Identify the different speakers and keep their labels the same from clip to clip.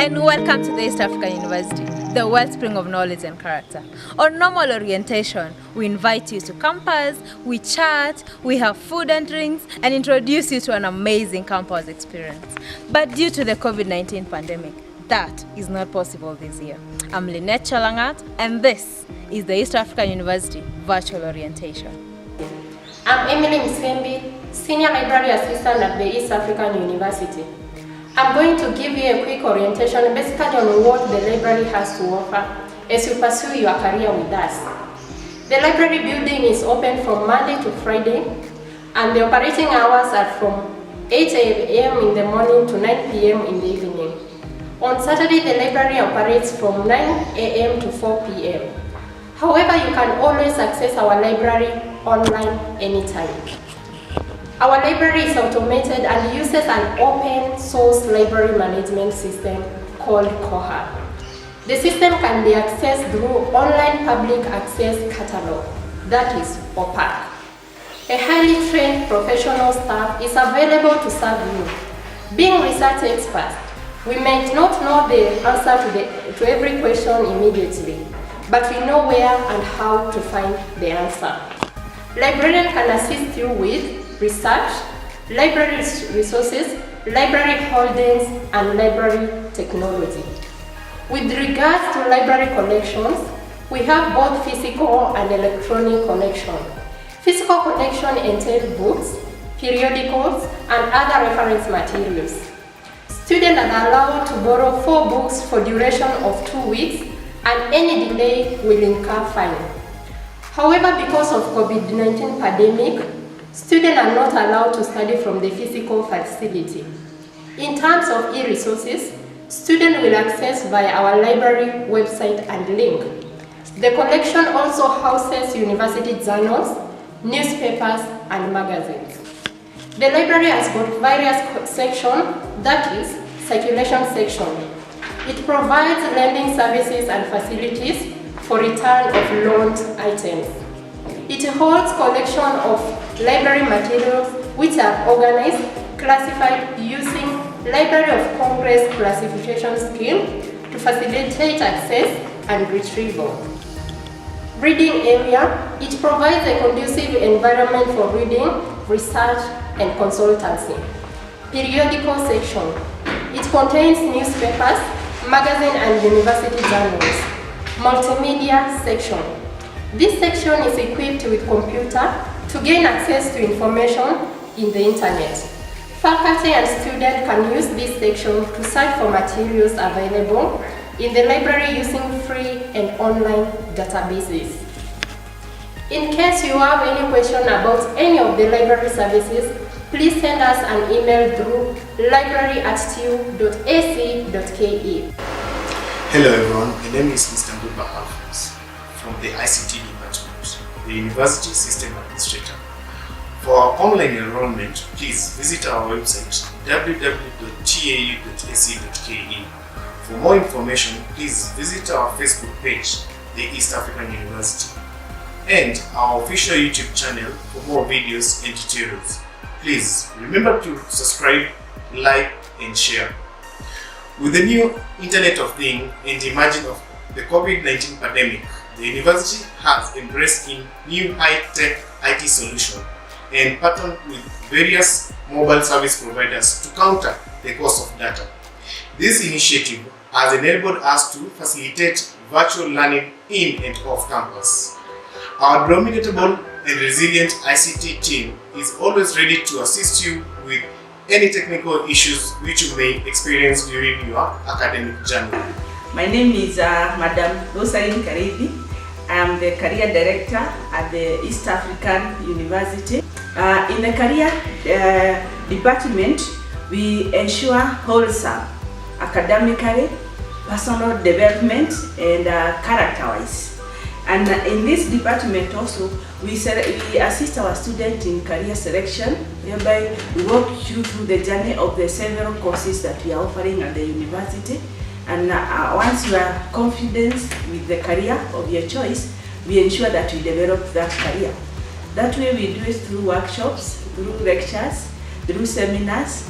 Speaker 1: and welcome to the East African University, the wellspring of knowledge and character. On normal orientation, we invite you to campus, we chat, we have food and drinks, and introduce you to an amazing campus experience. But due to the COVID-19 pandemic, that is not possible this year. I'm Lynette Chalangat, and this is the East African University Virtual Orientation.
Speaker 2: I'm Emily Msembi, Senior Library Assistant at the East African University. I'm going to give you a quick orientation basically on what the library has to offer as you pursue your career with us. The library building is open from Monday to Friday, and the operating hours are from 8 a.m. in the morning to 9 p.m. in the evening. On Saturday, the library operates from 9 a.m. to 4 p.m. However, you can always access our library online anytime. Our library is automated and uses an open source library management system called Koha. The system can be accessed through online public access catalog, that is OPAC. A highly trained professional staff is available to serve you. Being research experts, we may not know the answer to every question immediately, but we know where and how to find the answer. Librarian can assist you with research, library resources, library holdings, and library technology. With regards to library collections, we have both physical and electronic collection. Physical collection entails books, periodicals, and other reference materials. Students are allowed to borrow 4 books for duration of 2 weeks, and any delay will incur fine. However, because of COVID-19 pandemic, students are not allowed to study from the physical facility. In terms of e-resources, students will access via our library website and link. The collection also houses university journals, newspapers, and magazines. The library has got various sections, that is, circulation section. It provides lending services and facilities for return of loaned items. It holds collection of library materials which are organized, classified using Library of Congress classification scheme to facilitate access and retrieval. Reading area, it provides a conducive environment for reading, research, and consultancy. Periodical section, it contains newspapers, magazine and university journals. Multimedia section, this section is equipped with computer to gain access to information in the internet. Faculty and students can use this section to search for materials available in the library using free and online databases. In case you have any question about any of the library services, please send us an email through library@tu.ac.ke.
Speaker 3: Hello everyone, my name is Mr. Mbumba Alphonse from the ICT department, the University System Administrator. For our online enrollment, please visit our website www.tau.ac.ke. For more information, please visit our Facebook page, the East African University, and our official YouTube channel for more videos and tutorials. Please remember to subscribe, like, and share. With the new Internet of Things and the emergence of the COVID-19 pandemic, the university has embraced in new high-tech IT solutions and partnered with various mobile service providers to counter the cost of data. This initiative has enabled us to facilitate virtual learning in and off campus. Our dominable and resilient ICT team is always ready to assist you with any technical issues which you may experience during your academic journey.
Speaker 4: My name is Madam Rosaline Karibi. I am the Career Director at the East African University. In the Career Department, we ensure wholesome academically, personal development, and character-wise. And in this department also, we assist our students in career selection, whereby we walk you through the journey of the several courses that we are offering at the university. And once you are confident with the career of your choice, we ensure that we develop that career. That way we do it through workshops, through lectures, through seminars,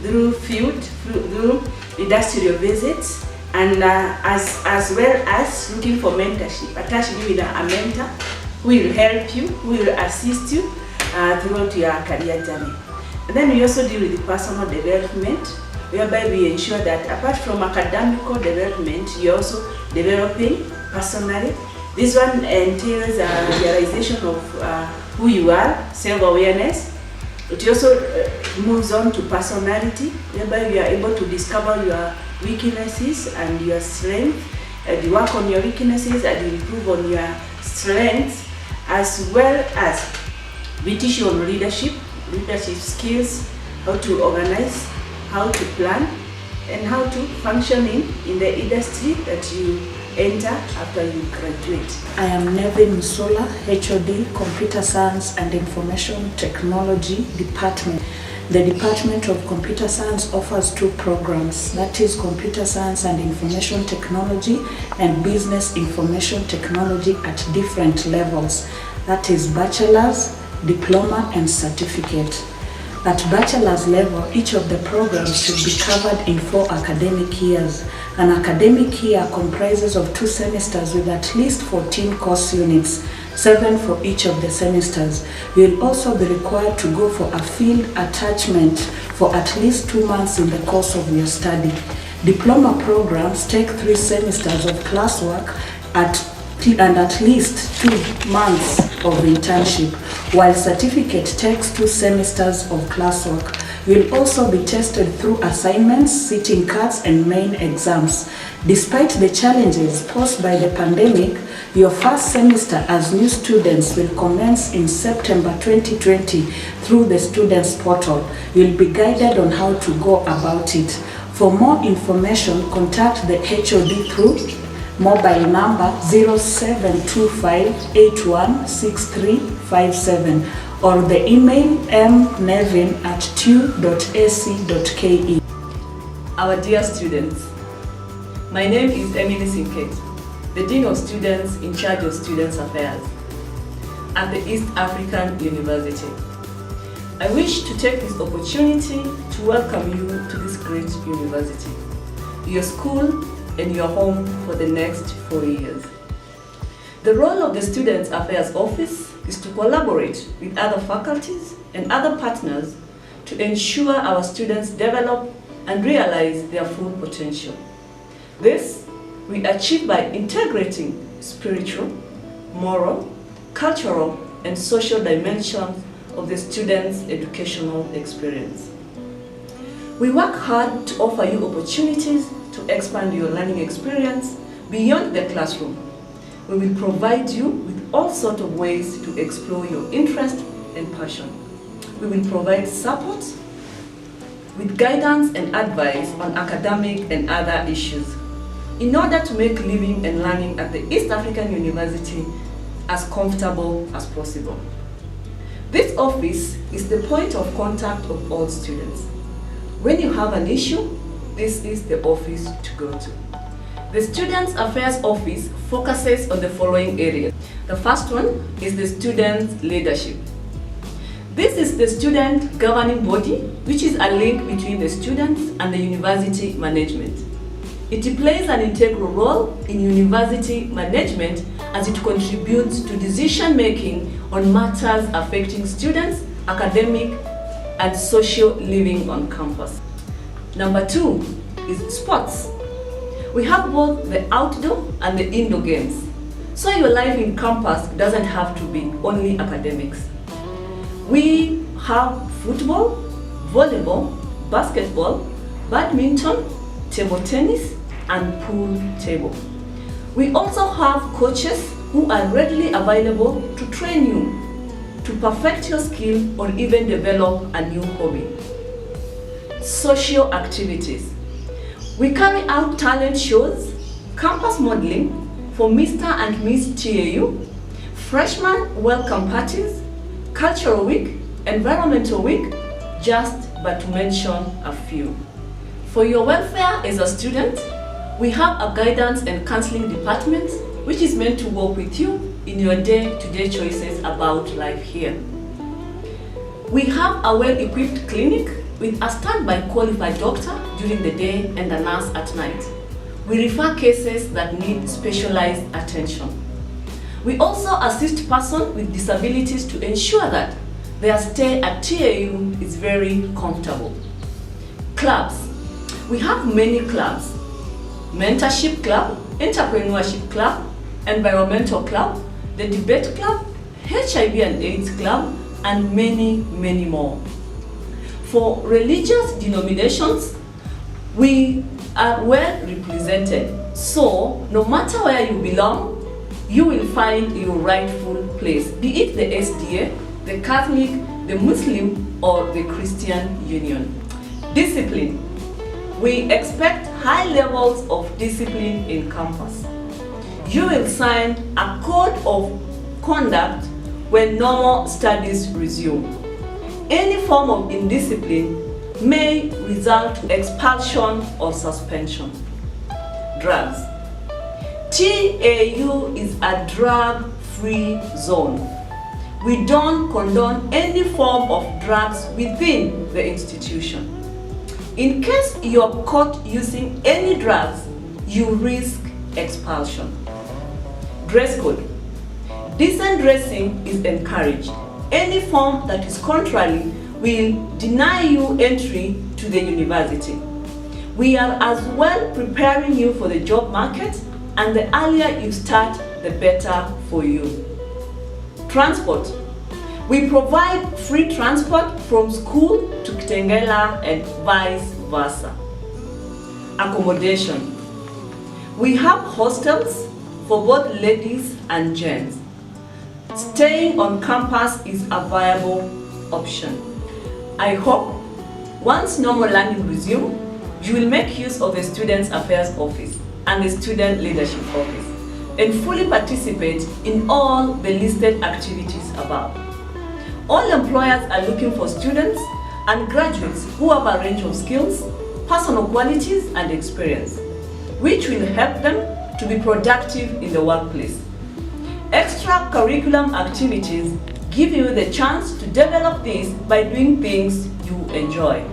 Speaker 4: through through industrial visits, and as well as looking for mentorship, attaching you with a mentor who will help you, who will assist you throughout your career journey. And then we also deal with the personal development, whereby we ensure that apart from academical development, you're also developing personally. This one entails a realization of who you are, self-awareness. It also moves on to personality, whereby you are able to discover your weaknesses and your strengths, and you work on your weaknesses and you improve on your strengths, as well as we teach you on leadership skills, how to organize, how to plan, and how to function in the industry that you enter after you graduate.
Speaker 5: I am Nevin Musula, HOD, Computer Science and Information Technology Department. The Department of Computer Science offers two programs, that is Computer Science and Information Technology and Business Information Technology at different levels. That is bachelor's, diploma and certificate. At bachelor's level, each of the programs should be covered in 4 academic years. An academic year comprises of 2 semesters with at least 14 course units, 7 for each of the semesters. You will also be required to go for a field attachment for at least 2 months in the course of your study. Diploma programs take 3 semesters of classwork and at least 2 months of internship, while certificate takes 2 semesters of classwork. You will also be tested through assignments, sitting cards, and main exams. Despite the challenges posed by the pandemic, your first semester as new students will commence in September 2020 through the Students Portal. You'll be guided on how to go about it. For more information, contact the HOD through mobile number 0725816357 or the email mnevin@tu.ac.ke.
Speaker 6: Our dear students, my name is Emily Sinket, the Dean of Students in charge of Students Affairs at the East African University. I wish to take this opportunity to welcome you to this great university, your school and your home for the next 4 years. The role of the Students Affairs Office is to collaborate with other faculties and other partners to ensure our students develop and realize their full potential. This we achieve by integrating spiritual, moral, cultural, and social dimensions of the students' educational experience. We work hard to offer you opportunities to expand your learning experience beyond the classroom. We will provide you with all sorts of ways to explore your interest and passion. We will provide support with guidance and advice on academic and other issues in order to make living and learning at the East African University as comfortable as possible. This office is the point of contact of all students. When you have an issue, this is the office to go to. The Students Affairs Office focuses on the following areas. The first one is the student leadership. This is the student governing body, which is a link between the students and the university management. It plays an integral role in university management as it contributes to decision making on matters affecting students, academic, and social living on campus. Number 2 is sports. We have both the outdoor and the indoor games, so your life in campus doesn't have to be only academics. We have football, volleyball, basketball, badminton, table tennis, and pool table. We also have coaches who are readily available to train you, to perfect your skill, or even develop a new hobby. Social activities. We carry out talent shows, campus modeling for Mr. and Miss TAU, freshman welcome parties, cultural week, environmental week, just but to mention a few. For your welfare as a student, we have a guidance and counseling department which is meant to work with you in your day-to-day choices about life here. We have a well-equipped clinic with a standby qualified doctor during the day and a nurse at night. We refer cases that need specialized attention. We also assist persons with disabilities to ensure that their stay at TAU is very comfortable. Clubs. We have many clubs: Mentorship Club, Entrepreneurship Club, Environmental Club, the Debate Club, HIV and AIDS Club, and many, many more. For religious denominations, we are well represented. So, no matter where you belong, you will find your rightful place, be it the SDA, the Catholic, the Muslim, or the Christian Union. Discipline. We expect high levels of discipline in campus. You will sign a code of conduct when normal studies resume. Any form of indiscipline may result to expulsion or suspension. Drugs. TAU is a drug-free zone. We don't condone any form of drugs within the institution. In case you are caught using any drugs, you risk expulsion. Dress code. Decent dressing is encouraged. Any form that is contrary will deny you entry to the university. We are as well preparing you for the job market, and the earlier you start, the better for you. Transport. We provide free transport from school to Kitengela and vice versa. Accommodation. We have hostels for both ladies and gents. Staying on campus is a viable option. I hope once normal learning resumes, you will make use of the Students' Affairs Office and the Student Leadership Office and fully participate in all the listed activities above. All employers are looking for students and graduates who have a range of skills, personal qualities, and experience, which will help them to be productive in the workplace. Extra curriculum activities give you the chance to develop this by doing things you enjoy.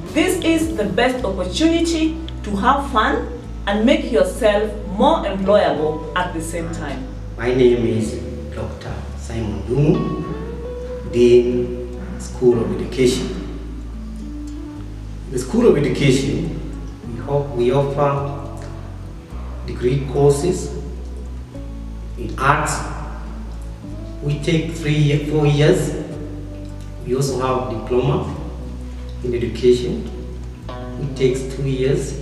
Speaker 6: This is the best opportunity to have fun and make yourself more employable at the same time.
Speaker 7: My name is Dr. Simon Dungu, Dean, School of Education. The School of Education, we offer degree courses in arts. We take 4 years. We also have diploma in education. It takes 2 years.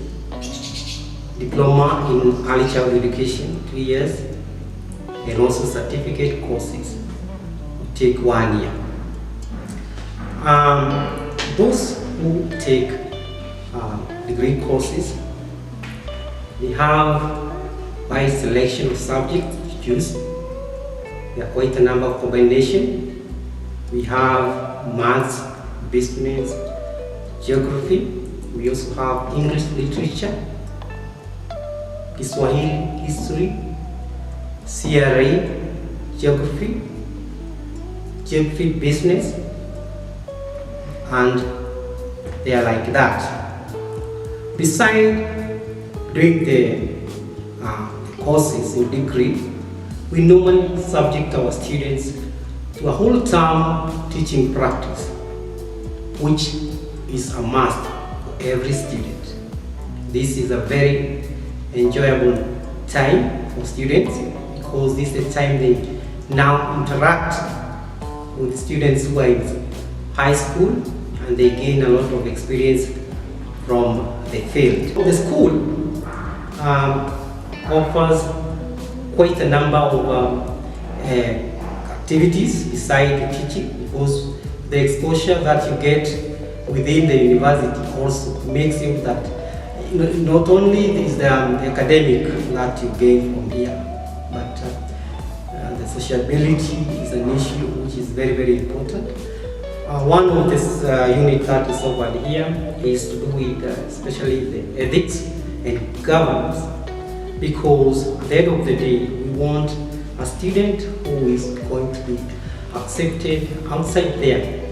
Speaker 7: Diploma in early childhood education, 2 years. And also certificate courses take 1 year. Those who take degree courses, they have by selection of subjects to choose. There are quite a number of combinations. We have maths, business, geography. We also have English literature, Kiswahili history, CRA, geography business, and they are like that. Besides doing the courses in degree, we normally subject our students to a whole term teaching practice, which is a must for every student. This is a very enjoyable time for students because this is the time they now interact with students who are in high school and they gain a lot of experience from the field. The school offers quite a number of activities beside the teaching, because the exposure that you get within the university also makes you that not only is the academic that you gain from here, but the sociability is an issue which is very, very important. One of this unit that is offered here is to do with especially the ethics and governance, because at the end of the day we want a student who is going to be accepted outside there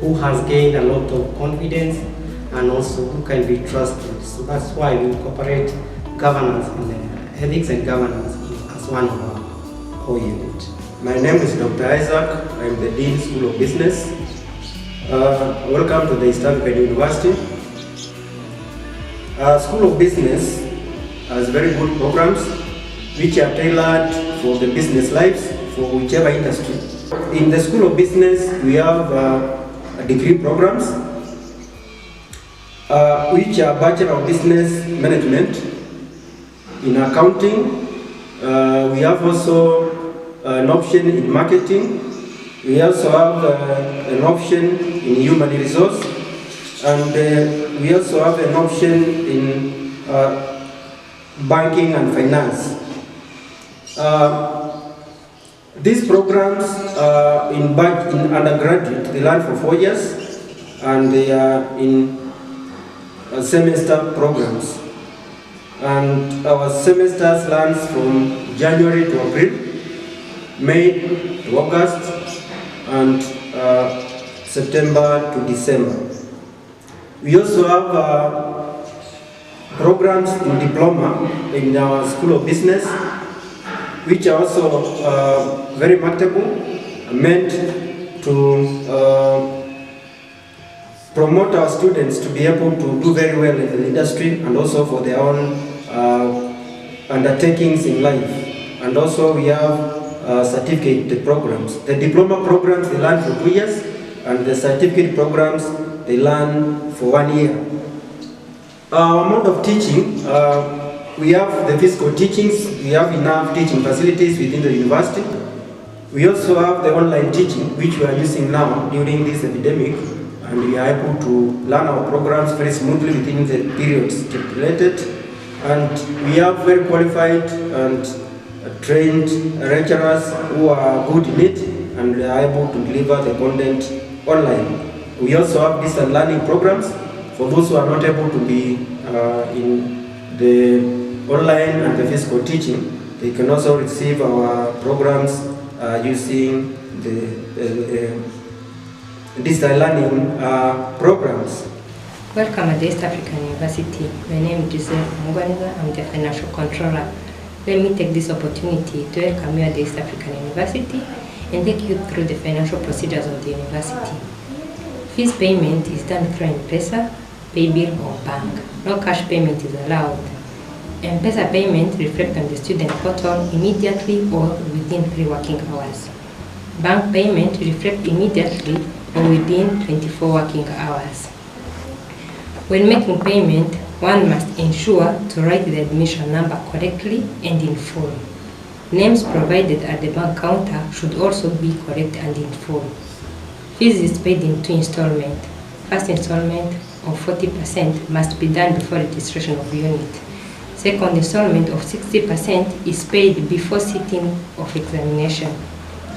Speaker 7: who has gained a lot of confidence and also who can be trusted. So that's why we incorporate governance and ethics and governance as one of our core units.
Speaker 8: My name is Dr. Isaac. I'm the Dean School of Business. Welcome to the East African University. School of Business has very good programs which are tailored for the business lives for whichever industry. In the School of Business, we have degree programs which are Bachelor of Business Management in accounting. We have also an option in marketing. We also have an option in human resource, and we also have an option in banking and finance. These programs in undergraduate, they learn for 4 years, and they are in semester programs. And our semesters runs from January to April, May to August, and September to December. We also have programs in diploma in our School of Business, which are also very marketable, meant to promote our students to be able to do very well in the industry and also for their own undertakings in life. And also we have certificate programs. The diploma programs they learn for 2 years, and the certificate programs they learn for 1 year. Amount of teaching, we have the physical teachings, we have enough teaching facilities within the university. We also have the online teaching, which we are using now during this epidemic, and we are able to learn our programs very smoothly within the periods stipulated. And we have very qualified and trained lecturers who are good in it, and we are able to deliver the content online. We also have distance learning programs for those who are not able to be in the online and the physical teaching. They can also receive our programs using the distance learning programs.
Speaker 9: Welcome at the East African University. My name is Giselle Mugwaneza. I'm the Financial Controller. Let me take this opportunity to welcome you at the East African University and take you through the financial procedures of the university. Fees payment is done through M-Pesa, PayBill or bank. No cash payment is allowed. M-Pesa payment reflects on the student portal immediately or within 3 working hours. Bank payment reflects immediately or within 24 working hours. When making payment, one must ensure to write the admission number correctly and in full. Names provided at the bank counter should also be correct and in full. Fees is paid in 2 installments. First installment of 40% must be done before registration of unit. Second installment of 60% is paid before sitting of examination.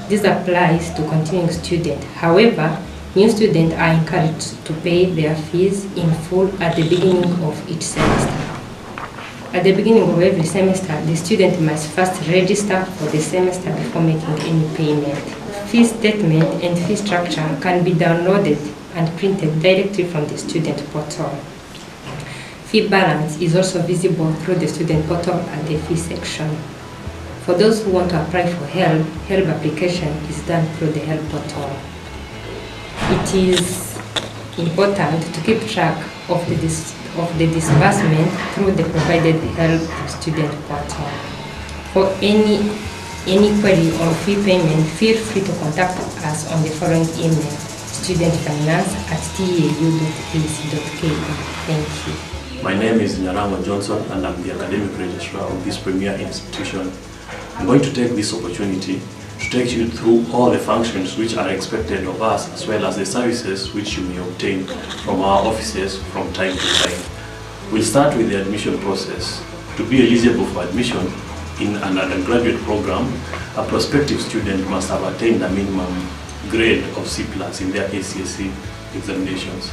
Speaker 9: This applies to continuing students. However, new students are encouraged to pay their fees in full at the beginning of each semester. At the beginning of every semester, the student must first register for the semester before making any payment. Fee statement and fee structure can be downloaded and printed directly from the student portal. Fee balance is also visible through the student portal at the fee section. For those who want to apply for HELB, HELB application is done through the HELB portal. It is important to keep track of the disbursement through the provided HELB student portal. For any query on fee payment, feel free to contact us on the following email: studentfinance@tau.ac.ke. Thank you.
Speaker 10: My name is Nyarango Johnson, and I'm the academic registrar of this premier institution. I'm going to take this opportunity to take you through all the functions which are expected of us, as well as the services which you may obtain from our offices from time to time. We'll start with the admission process. To be eligible for admission in an undergraduate program, a prospective student must have attained a minimum grade of C+ in their KCSE examinations.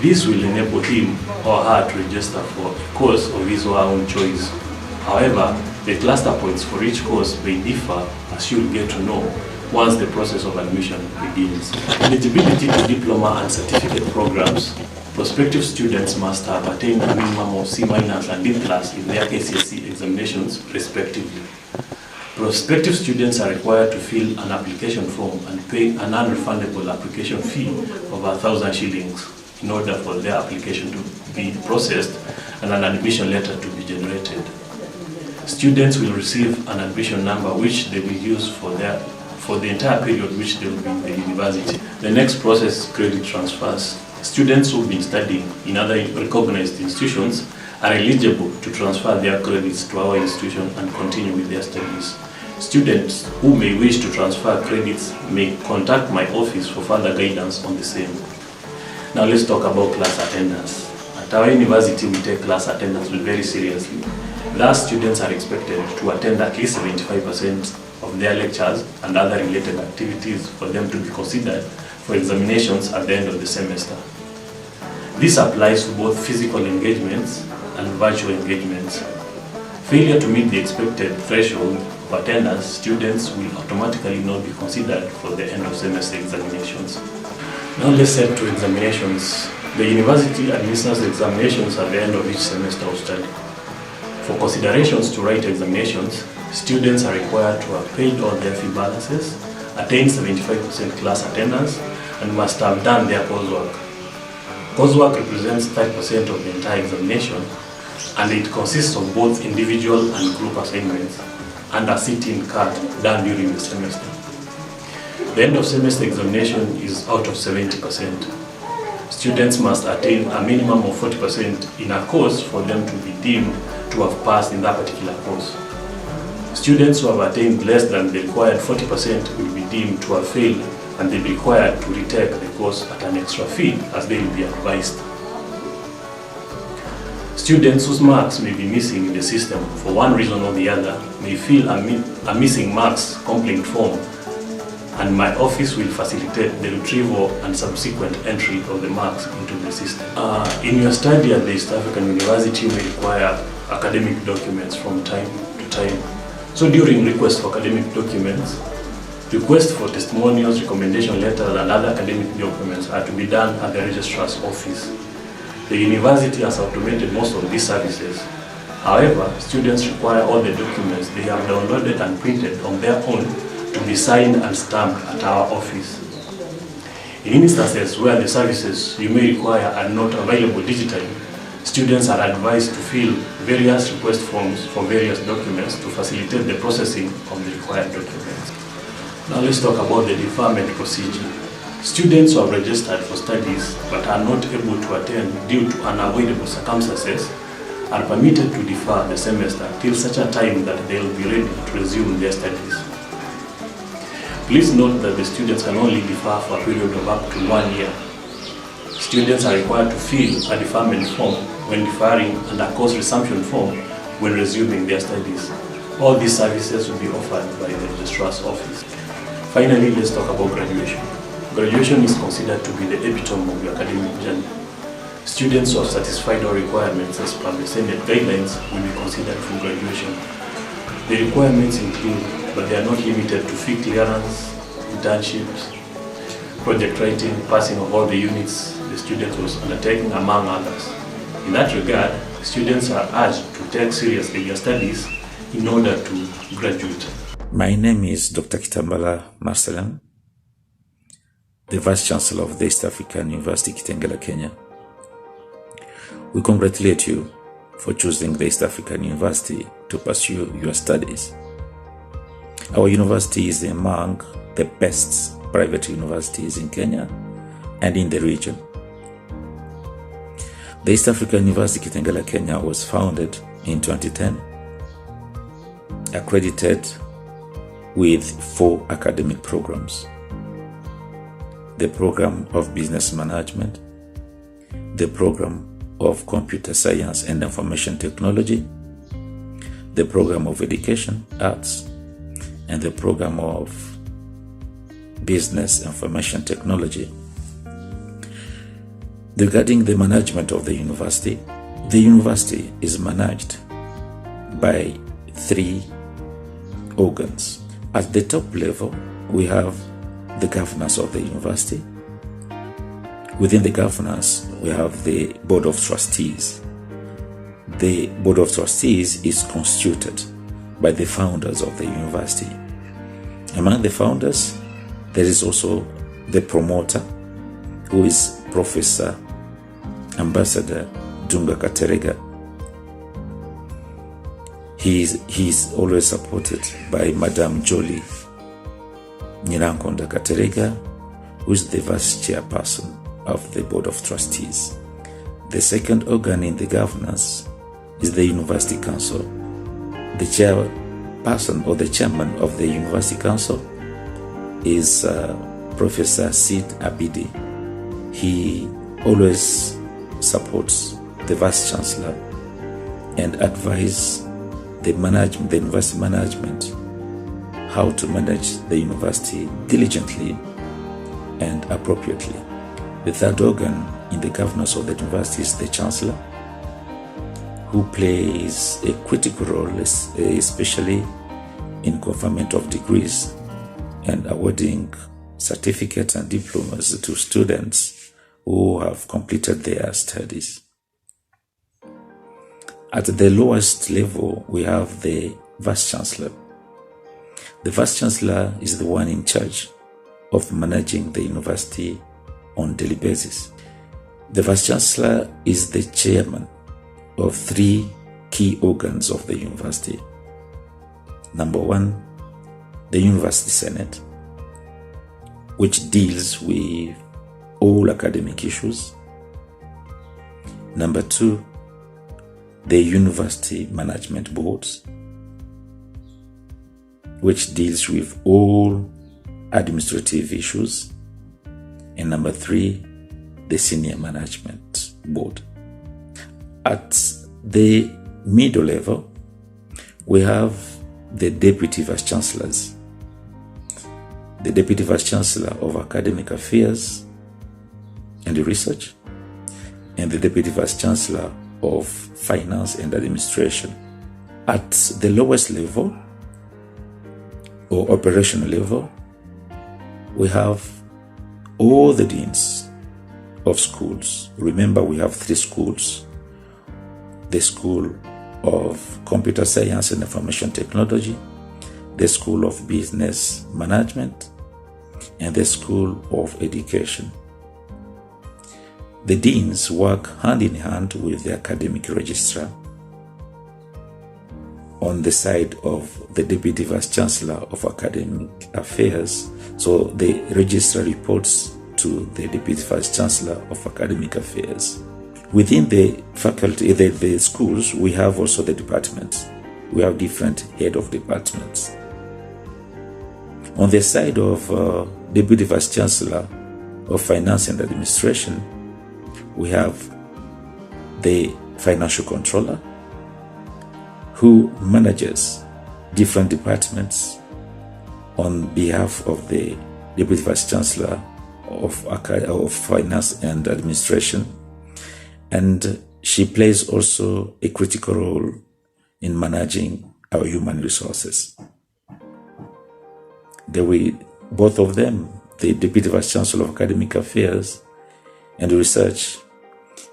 Speaker 10: This will enable him or her to register for a course of his or her own choice. However, the cluster points for each course may differ, as you'll get to know once the process of admission begins. Eligibility to diploma and certificate programs. Prospective students must have attained a minimum of C- and D+ in their KCSE examinations, respectively. Prospective students are required to fill an application form and pay an non-refundable application fee of 1,000 shillings in order for their application to be processed and an admission letter to be generated. Students will receive an admission number which they will use for the entire period which they will be in the university. The next process is credit transfers. Students who have been studying in other recognized institutions are eligible to transfer their credits to our institution and continue with their studies. Students who may wish to transfer credits may contact my office for further guidance on the same. Now let's talk about class attendance. At our university, we take class attendance very seriously. Thus, students are expected to attend at least 75% of their lectures and other related activities for them to be considered for examinations at the end of the semester. This applies to both physical engagements and virtual engagements. Failure to meet the expected threshold of attendance, students will automatically not be considered for the end of semester examinations. Now let's head to examinations. The university administers the examinations at the end of each semester of study. For considerations to write examinations, students are required to have paid all their fee balances, attained 75% class attendance, and must have done their coursework. Coursework represents 30% of the entire examination, and it consists of both individual and group assignments and a sit-in card done during the semester. The end of semester examination is out of 70%. Students must attain a minimum of 40% in a course for them to be deemed to have passed in that particular course. Students who have attained less than the required 40% will be deemed to have failed, and they will be required to retake the course at an extra fee as they will be advised. Students whose marks may be missing in the system for one reason or the other may fill a missing marks complaint form, and my office will facilitate the retrieval and subsequent entry of the marks into the system. In your study at the East African University, you may require academic documents from time to time. So during request for academic documents, requests for testimonials, recommendation letters, and other academic documents are to be done at the registrar's office. The university has automated most of these services. However, students require all the documents they have downloaded and printed on their own to be signed and stamped at our office. In instances where the services you may require are not available digitally, students are advised to fill various request forms for various documents to facilitate the processing of the required documents. Now let's talk about the deferment procedure. Students who have registered for studies but are not able to attend due to unavoidable circumstances are permitted to defer the semester till such a time that they will be ready to resume their studies. Please note that the students can only defer for a period of up to 1 year. Students are required to fill a deferment form when deferring and a course resumption form when resuming their studies. All these services will be offered by the registrar's office. Finally, let's talk about graduation. Graduation is considered to be the epitome of your academic journey. Students who have satisfied all requirements as per the Senate guidelines will be considered for graduation. The requirements include, but they are not limited to, fee clearance, internships, project writing, passing of all the units the student was undertaking, among others. In that regard, students are urged to take seriously their studies in order to graduate.
Speaker 11: My name is Dr. Kitambala Marcelin, the Vice Chancellor of the East African University, Kitengela, Kenya. We congratulate you for choosing the East African University to pursue your studies. Our university is among the best private universities in Kenya and in the region. The East African University, Kitengela, Kenya was founded in 2010, accredited with 4 academic programs: the program of business management, the program of computer science and information technology, the program of education, arts, and the program of business information technology. Regarding the management of the university is managed by 3 organs. At the top level, we have the governance of the university. Within the governance, we have the Board of Trustees. The Board of Trustees is constituted by the founders of the university. Among the founders, there is also the promoter, who is Professor Ambassador Dunga Katerega. He is always supported by Madame Jolie Nyirankonda Katerega, who is the vice chairperson of the Board of Trustees. The second organ in the governance is the University Council. The chairperson or the chairman of the University Council is Professor Sid Abidi. He always supports the Vice Chancellor and advises the university management how to manage the university diligently and appropriately. The third organ in the governance of the university is the Chancellor, who plays a critical role, especially in conferment of degrees and awarding certificates and diplomas to students who have completed their studies. At the lowest level, we have the Vice Chancellor. The Vice Chancellor is the one in charge of managing the university on a daily basis. The Vice Chancellor is the chairman of three key organs of the university. Number one, the University Senate, which deals with all academic issues. Number two, the University Management Boards, which deals with all administrative issues. And number three, the Senior Management Board. At the middle level, we have the Deputy Vice Chancellors. The Deputy Vice Chancellor of Academic Affairs and Research, and the Deputy Vice Chancellor of Finance and Administration. At the lowest level, or operational level, we have all the deans of schools. Remember, we have three schools: the School of Computer Science and Information Technology, the School of Business Management, and the School of Education. The deans work hand in hand with the academic registrar on the side of the Deputy Vice Chancellor of Academic Affairs. So the registrar reports to the Deputy Vice Chancellor of Academic Affairs. Within the faculty, the schools, we have also the departments. We have different head of departments. On the side of Deputy Vice Chancellor of Finance and Administration, we have the Financial Controller, who manages different departments on behalf of the Deputy Vice Chancellor of Finance and Administration. And she plays also a critical role in managing our human resources. Both of them, the Deputy Vice Chancellor of Academic Affairs and Research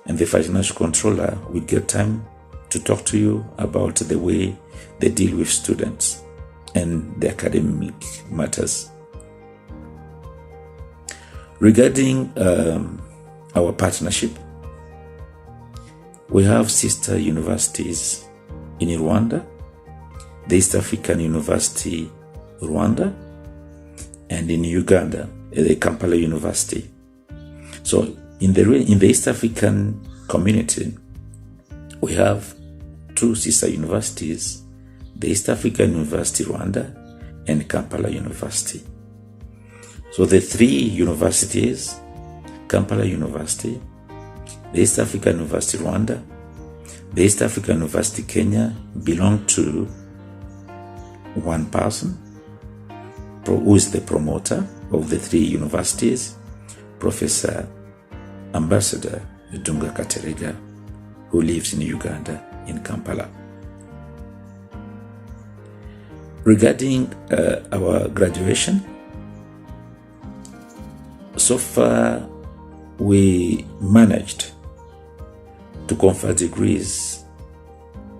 Speaker 11: and the Financial Controller, will get time to talk to you about the way they deal with students and the academic matters. Regarding our partnership, we have sister universities in Rwanda, the East African University Rwanda, and in Uganda, the Kampala University. So in the East African community, we have two sister universities, the East African University Rwanda and Kampala University. So the three universities, Kampala University, the East African University Rwanda, the East African University Kenya, belong to one person who is the promoter of the three universities, Professor Ambassador Dunga Katerega, who lives in Uganda, in Kampala. Regarding our graduation, So far, we managed to confer degrees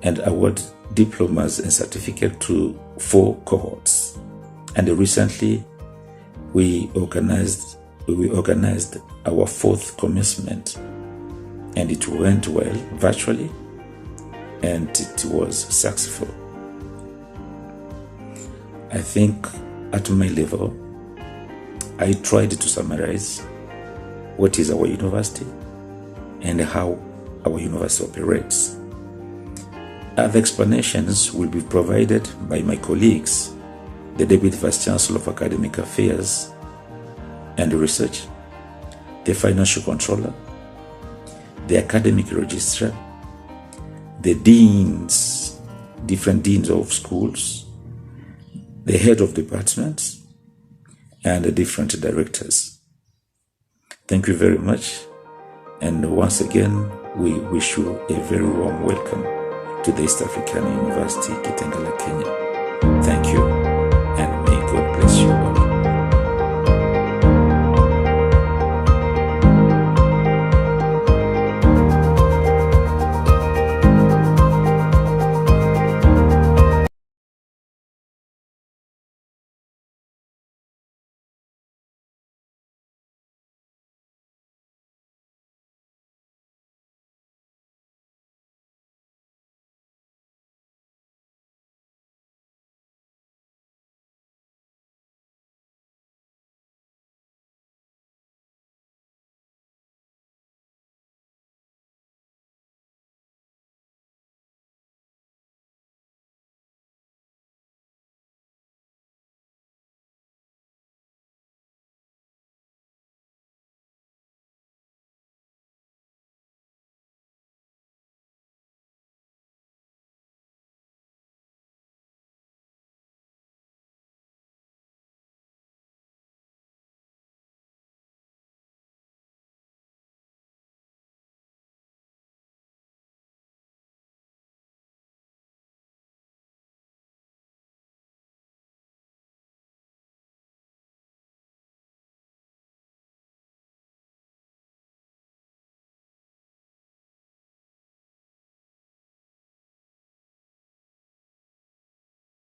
Speaker 11: and award diplomas and certificates to 4 cohorts. And recently, we organized our 4th commencement, and it went well virtually, and it was successful. I think at my level, I tried to summarize what is our university and how our university operates. Other explanations will be provided by my colleagues, the Deputy Vice Chancellor of Academic Affairs and Research, the Financial Controller, the Academic Registrar, the deans, different deans of schools, the head of departments, and the different directors. Thank you very much. And once again, we wish you a very warm welcome to the East African University, Kitengela, Kenya. Thank you.